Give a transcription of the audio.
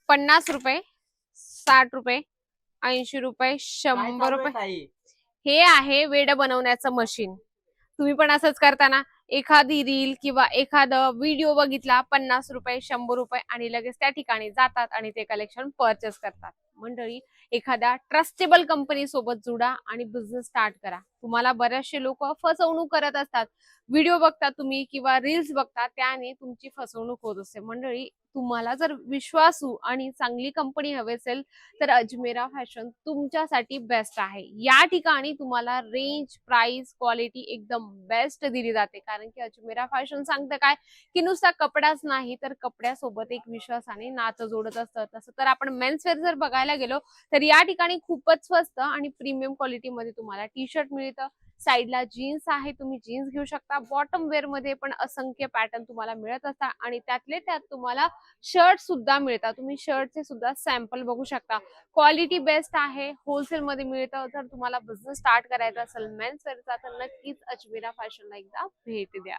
50 रुपये, 60 रुपये, 80 रुपये, 100 रुपये. हे आहे वेड बनवण्याचं मशीन. तुम्ही पण असंच करताना एखादी रील किंवा एखादा व्हिडिओ बघितला 50 रुपये, 100 रुपये आणि लगेच त्या ठिकाणी जातात आणि ते कलेक्शन परचेस करतात. मंडळी, एखाद्या ट्रस्टेबल कंपनी सोबत जुडा आणि बिझनेस स्टार्ट करा. तुम्हाला बरेचसे लोक फसवणूक करत असतात. व्हिडिओ बघता तुम्ही किंवा रील्स बघता, त्याने तुमची फसवणूक होत असते. मंडळी, तुम्हाला जर विश्वासू आणि चांगली कंपनी हवी असेल तर अजमेरा फॅशन तुमच्यासाठी बेस्ट आहे. या ठिकाणी तुम्हाला रेंज, प्राइस, क्वालिटी एकदम बेस्ट दिली जाते. कारण की अजमेरा फॅशन सांगतं काय की नुसता कपडाच नाही तर कपड्यासोबत एक विश्वासाने नातं जोडत असतं. तसं तर आपण मेन्सवेअर जर बघायला गेलो तर या ठिकाणी खूपच स्वस्त आणि प्रीमियम क्वालिटी मध्ये तुम्हाला टी शर्ट मिळतं. साईडला जीन्स आहे, तुम्ही जीन्स घेऊ शकता. बॉटम वेअर मध्ये पण असंख्य पॅटर्न तुम्हाला मिळत असतात आणि त्यातले त्यात तुम्हाला शर्ट सुद्धा मिळतात. तुम्ही शर्टचे सुद्धा सॅम्पल बघू शकता. क्वालिटी बेस्ट आहे, होलसेल मध्ये मिळतं. जर तुम्हाला बिझनेस स्टार्ट करायचा असेल मेन्स वेअरचा तर नक्कीच अजमेरा फॅशनला एकदा भेट द्या.